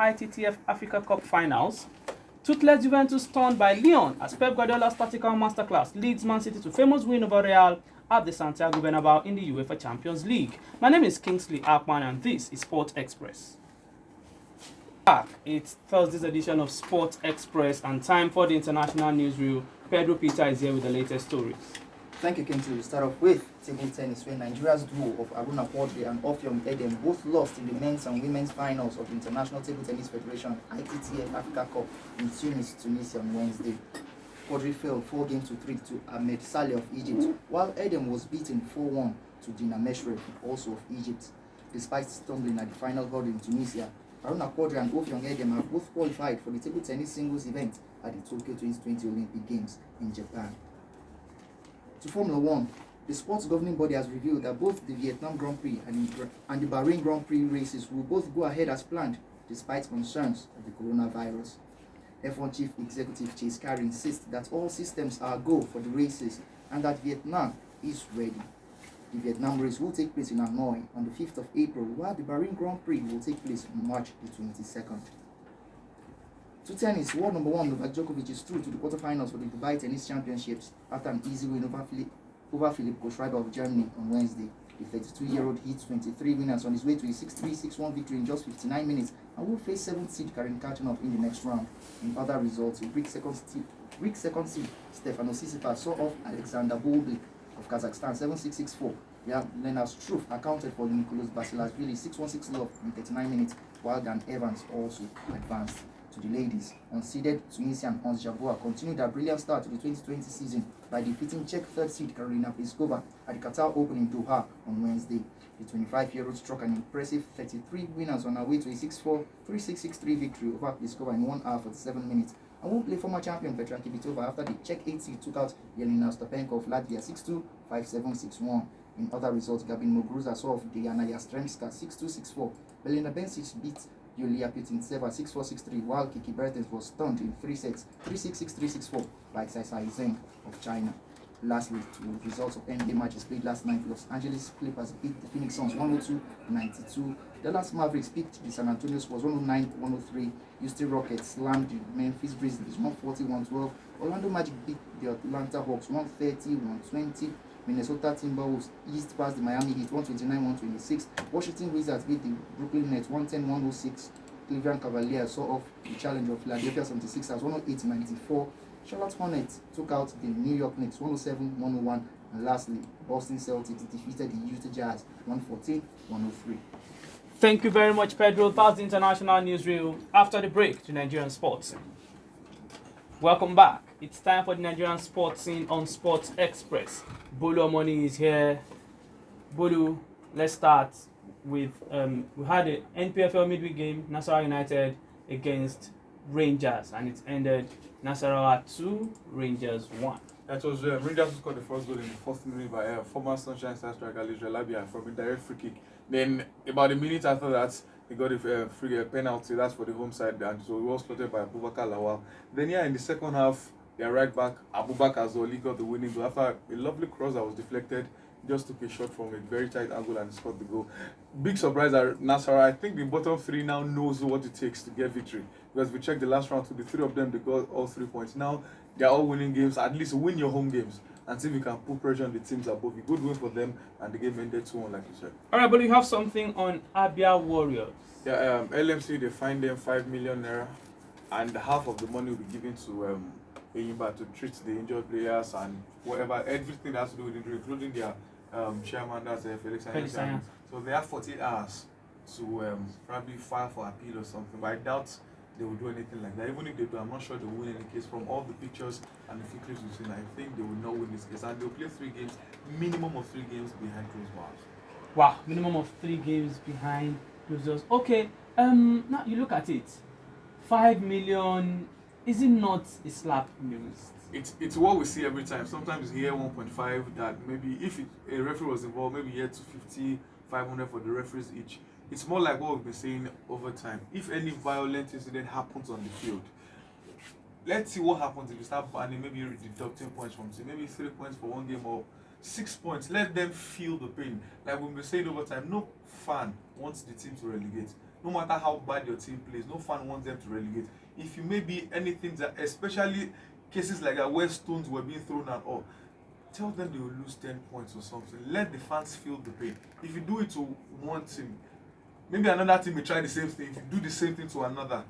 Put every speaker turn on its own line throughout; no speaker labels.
ITTF Africa Cup finals. Toothless Juventus stunned by Lyon as Pep Guardiola's tactical masterclass leads Man City to famous win over Real at the Santiago Bernabeu in the UEFA Champions League. My name is Kingsley Akman and this is Sport Express. It's Thursday's edition of Sport Express and time for the international newsreel. Pedro Peter is here with the latest stories.
Thank you, Kingsley. We start off with table tennis, where Nigeria's duo of Aruna Quadri and Offiong Edem both lost in the men's and women's finals of the International Table Tennis Federation ITTF Africa Cup in Tunis, Tunisia on Wednesday. Quadri fell 4-3 to Ahmed Saleh of Egypt, while Edem was beaten 4-1 to Dina Meshref, also of Egypt. Despite stumbling at the final hurdle in Tunisia, Aruna Quadri and Offiong Edem have both qualified for the table tennis singles event at the Tokyo 2020 Olympic Games in Japan. To Formula 1, the sports governing body has revealed that both the Vietnam Grand Prix and the Bahrain Grand Prix races will both go ahead as planned, despite concerns of the coronavirus. F1 Chief Executive Chase Carey insists that all systems are go for the races and that Vietnam is ready. The Vietnam race will take place in Hanoi on the 5th of April, while the Bahrain Grand Prix will take place on March the 22nd. To tennis, world number 1 Novak Djokovic is through to the quarterfinals for the Dubai Tennis Championships after an easy win over Philipp Kohlschreiber of Germany on Wednesday. The 32-year-old hit 23 winners on his way to a 6-3, 6-1 victory in just 59 minutes and will face 7th seed Karen Khachanov in the next round. In other results, a Greek second seed Stefano Tsitsipas saw off Alexander Bublik of Kazakhstan 7-6, 6-4. Leonard Struff accounted for Nicolas Basilashvili 6-1, 6-love in 39 minutes, while Dan Evans also advanced. To the ladies, unseeded Tunisian Ons Jabeur continued their brilliant start to the 2020 season by defeating Czech third seed Karolina Pliskova at the Qatar Open in Doha on Wednesday. The 25-year-old struck an impressive 33 winners on her way to a 6-4, 3-6, 6-3 victory over Pliskova in 1 hour 47 minutes and will play former champion Petra Kvitova after the Czech 8 seed took out Yelena Ostapenko of Latvia 6-2, 5-7, 6-1. In other results, Gabin Muguruza saw off Diana Yastremska 6-2, 6-4. Belena Bencic beat Yulia Putintseva 6-4, 6-3, while Kiki Bertens was stunned in 3 sets 3-6, 6-3, 6-4 by Tsai Zheng of China. Lastly, to results of NBA matches played last night, Los Angeles Clippers beat the Phoenix Suns 102-92. Dallas Mavericks beat the San Antonio Spurs 109-103. Houston Rockets slammed the Memphis Grizzlies 140-112. Orlando Magic beat the Atlanta Hawks 130-120. Minnesota Timberwolves eased past the Miami Heat 129-126. Washington Wizards beat the Brooklyn Nets 110-106. Cleveland Cavaliers saw off the challenger of Philadelphia 76ers 108-94. Charlotte Hornets took out the New York Knicks 107-101. And lastly, Boston Celtics defeated the Utah Jazz 114-103.
Thank you very much, Pedro. That's the international newsreel. After the break to Nigerian sports. Welcome back. It's time for the Nigerian sports scene on Sports Express. Bolu Omoni is here. Bolu, let's start with we had an NPFL midweek game, Nasarawa United against Rangers, and it ended Nasarawa 2, Rangers 1.
That was Rangers scored the first goal in the 4th minute by former Sunshine Star striker Lisra Labia from a direct free kick. Then about a minute after that, he got a free penalty. That's for the home side, and so he was slotted by Abubakar Lawal. Then in the second half, their right back Abubakar Zoli got the winning goal after a lovely cross that was deflected. Just took a shot from a very tight angle and scored the goal. Big surprise at Nasarawa. I think the bottom three now knows what it takes to get victory. Because we checked the last round, the 3 of them, they got all 3 points. Now they are all winning games. At least win your home games and see if you can put pressure on the teams above. A good win for them, and the game ended 2-1, like you said.
All right, but you have something on Abia Warriors.
Yeah, LMC, they fined them 5 million naira, and half of the money will be given to Enyimba to treat the injured players and whatever, everything that has to do with injury, including their chairman, that's Felix Sanyang. So they have 48 hours to probably file for appeal or something, but I doubt they will do anything like that. Even if they do, I'm not sure they will win any case. From all the pictures and the few clips we've seen, I think they will not win this case, and they'll play 3 games, minimum of 3 games behind closed bars.
Wow, minimum of 3 games behind closed doors. Okay, now you look at it, 5 million. Is it not a slap in the wrist?
It's what we see every time. Sometimes you hear 1.5 that maybe if a referee was involved, maybe you hear 250, 500 for the referees each. It's more like what we've been saying over time. If any violent incident happens on the field, let's see what happens if you start banning, maybe you're deducting points from team, maybe 3 points for one game or 6 points. Let them feel the pain. Like we've been saying over time, no fan wants the team to relegate. no matter how bad your team plays, no fan wants them to relegate. If you maybe anything that, especially cases like that where stones were being thrown and all, tell them they will lose 10 points or something. Let the fans feel the pain. If you do it to one team, maybe another team may try the same thing. If you do the same thing to another,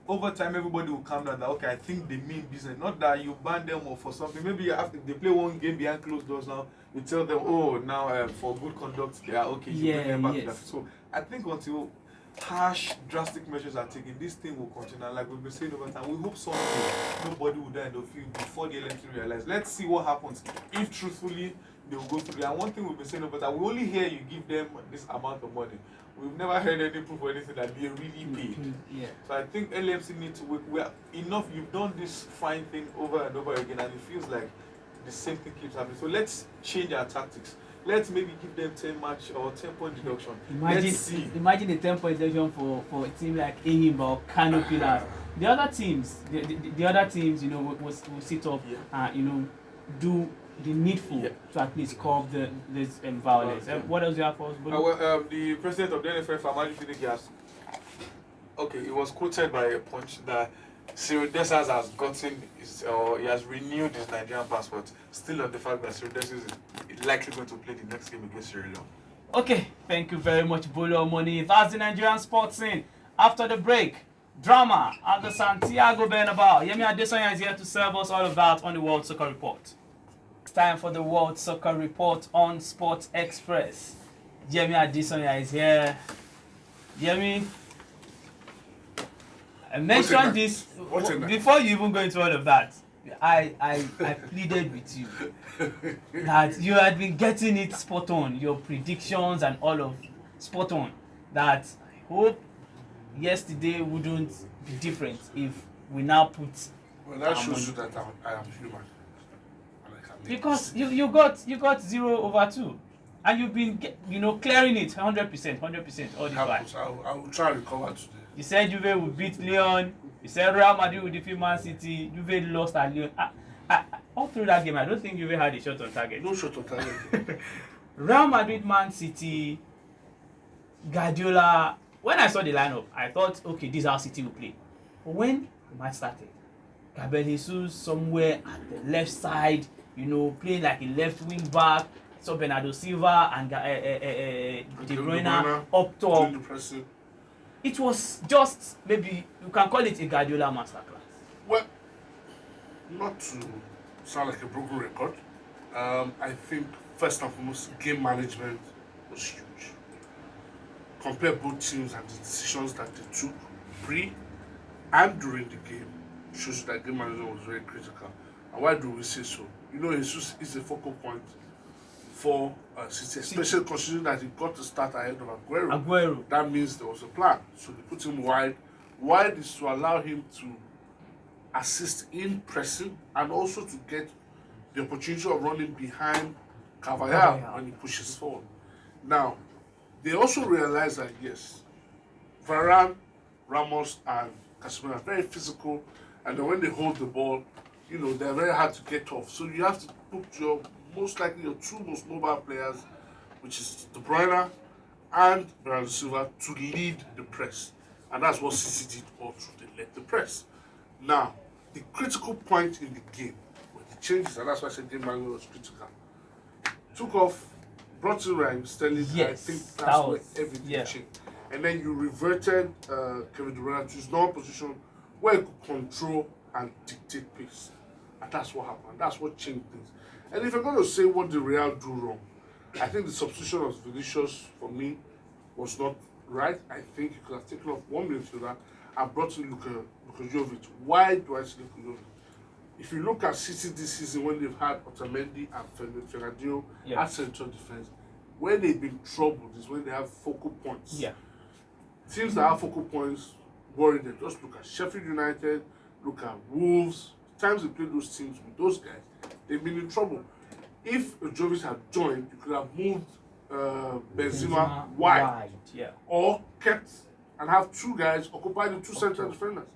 over time everybody will calm down that, okay, I think they mean business. Not that you ban them or for something. Maybe after they play one game behind closed doors now, you tell them, oh, now for good conduct, they are okay. You bring them back to that. So I think until harsh, drastic measures are taken, this thing will continue. And like we've been saying over time, we hope someday nobody will die in the field before the LMC realize. Let's see what happens if truthfully they will go through. And one thing we've been saying over time, we only hear you give them this amount of money. We've never heard any proof or anything that they really paid.
Yeah.
So I think LMC need to work. Well, enough. You've done this fine thing over and over again, and it feels like the same thing keeps happening. So let's change our tactics. Let's maybe give them 10 match or 10-point deduction. Let's see.
Imagine a 10-point deduction for a team like Enyimba or Kano Pillars. The other teams, the other teams, you know, will sit up and, you know, do the needful to at least curb this violence. What else do you have for us?
The president of the NFF, Amaju Finiki, has, okay, it was quoted by a Punch that Cyril Dessers has gotten he has renewed his Nigerian passport, still on the fact that Cyril Dessers is likely going to play the next game against Sierra Leone.
Okay, thank you very much, Bolo Money. That's the Nigerian sports scene. After the break, drama at the Santiago Bernabeu. Yemi Adesanya is here to serve us all of that on the World Soccer Report. It's time for the World Soccer Report on Sports Express. Yemi Adesanya is here. Yemi, I mentioned this before you even go into all of that. I pleaded with you that you had been getting it spot on, your predictions and all of spot on. That I hope yesterday wouldn't be different if we now put.
Well, that shows you that I am human.
Because you got 0/2, and you've been clearing it 100% all the time.
I will try to recover today.
You said Juve would beat Lyon. You said Real Madrid would defeat Man City. Juve lost at Lyon. All through that game, I don't think Juve had a shot on target.
No shot on target.
Real Madrid, Man City, Guardiola. When I saw the lineup, I thought, okay, this is how City will play. But when the match started, Gabriel Jesus somewhere at the left side, playing like a left wing back. So Bernardo Silva and De Bruyne up top. It was just, maybe you can call it a Guardiola masterclass.
Well, not to sound like a broken record, I think first and foremost, game management was huge. Compare both teams and the decisions that they took pre and during the game shows that game management was very critical. And why do we say so? Jesus is a focal point for City, especially considering that he got to start ahead of Aguero. That means there was a plan. So they put him wide. Wide is to allow him to assist in pressing and also to get the opportunity of running behind Carvajal when he pushes forward. Now, they also realize that, yes, Varane, Ramos, and Casemiro are very physical, and then when they hold the ball, they're very hard to get off. So you have to put your two most mobile players, which is De Bruyne and Bernardo Silva, to lead the press. And that's what City did all through. They led the press. Now, the critical point in the game were the changes, and that's why I said game management was critical. Took off, brought in Raheem Sterling.
Yes,
I think that's where everything changed. And then you reverted Kevin De Bruyne to his normal position where he could control and dictate pace. And that's what happened. That's what changed things. And if you're going to say what the Real do wrong, I think the substitution of Vinicius, for me, was not right. I think you could have taken off one midfielder and brought in Luka Jovic. Why do I say Luka Jovic? If you look at City this season, when they've had Otamendi and Fernandinho at central defense, when they've been troubled is when they have focal points.
Yeah.
Teams that have focal points worry them. Just look at Sheffield United, look at Wolves. Times they play those teams with those guys, they've been in trouble. If Jovic had joined, you could have moved Benzema wide. Or kept and have two guys occupy the two central defenders.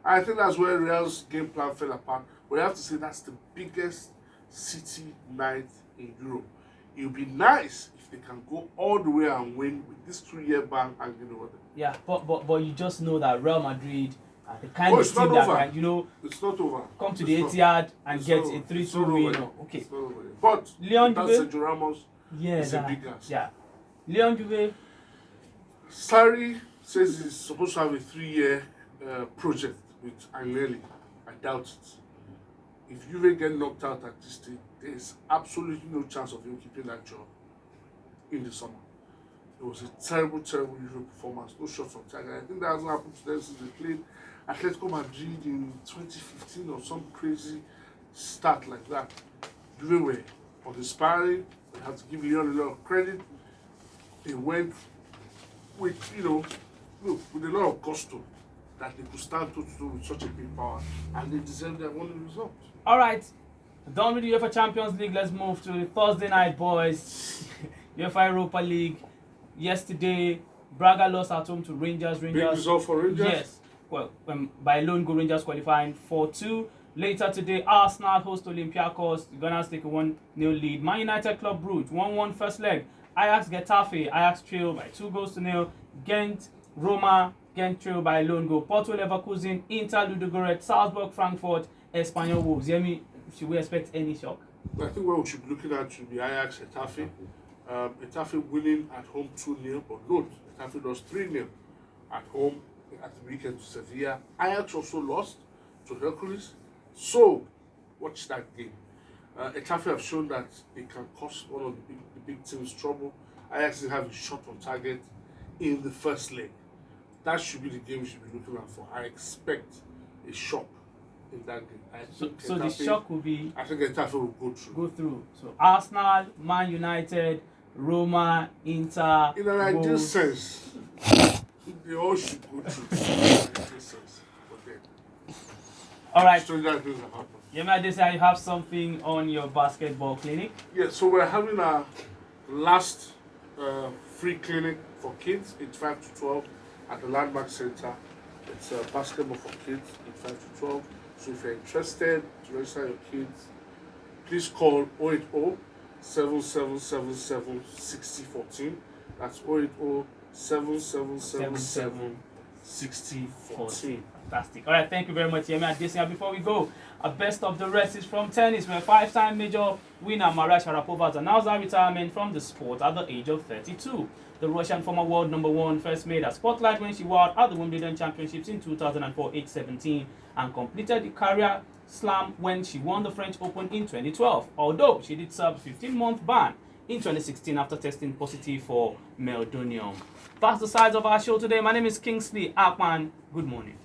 I think that's where Real's game plan fell apart. But you have to say that's the biggest City night in Europe. it would be nice if they can go all the way and win with this 2-year ban hanging over them.
Yeah, but you just know that Real Madrid are the kind
Oh,
of
it's
team
not
that
over.
can, you know,
It's not over.
come to the
It's not-
Etihad and
it's
get
not
a
over.
3-2
It's not
win.
over.
Oh, okay.
It's not over. But
Leon
that's
Juve?
Sergio Ramos.
Yeah,
It's a
that,
big ass.
yeah. Leon Juve,
Sarri says he's supposed to have a 3-year project with Agnelli. I doubt it. If Juve get knocked out at this stage, there's absolutely no chance of him keeping that job in the summer. It was a terrible, terrible Juve performance. No shots on target. I think that hasn't happened to them since they played Atletico Madrid in 2015 or some crazy start like that. Juve were uninspiring. I have to give Leon a lot of credit. They went with, with a lot of gusto that they could stand to with such a big power, and they deserve their only result.
all right. Done with the UEFA Champions League. Let's move to the Thursday night, boys. UEFA Europa League. Yesterday, Braga lost at home to Rangers.
Big result for Rangers.
Yes. Well, by lone goal, Rangers qualifying 4-2. Later today, Arsenal host Olympiacos. The Gunners take a 1-0 lead. Man United Club Brugge 1-1 first leg. Ajax Getafe. Ajax trail by 2-0. Ghent Roma. Ghent trail by a lone goal. Porto Leverkusen. Inter Ludogorets. Salzburg Frankfurt. Espanyol Wolves. Yemi, should we expect any shock?
I think what we should be looking at should be Ajax Getafe. Getafe winning at home 2-0, but note, Getafe lost 3-0 at home at the weekend to Sevilla. Ajax also lost to Hercules. So, watch that game. Getafe have shown that they can cause one of the big teams trouble. Ajax didn't have a shot on target in the first leg. That should be the game we should be looking out for. I expect a shock in that game. I think
So the
Getafe-
shock will be
I think Getafe will go through.
So Arsenal, Man United, Roma, Inter.
In an ideal
Wolves.
sense, they all should go through. In an ideal sense. But then,
All right.
stranger things have happened.
Yemi Adesanya, you have something on your basketball clinic.
Yeah, so we're having our last free clinic for kids, age 5 to 12, at the Landmark Center. It's basketball for kids, age 5 to 12. So if you're interested to register your kids, please call 080 7777 6014. That's 080 7777 6014.
Fantastic. All right, thank you very much, Yemi Adesanya. Before we go, a best of the rest is from tennis, where 5-time major winner Maria Sharapova announced her retirement from the sport at the age of 32. The Russian former world number 1 first made a spotlight when she won at the Wimbledon Championships in 2004 age 17 and completed the career slam when she won the French Open in 2012, although she did serve a 15-month ban in 2016 after testing positive for meldonium. That's the size of our show today. My name is Kingsley Akman. Good morning.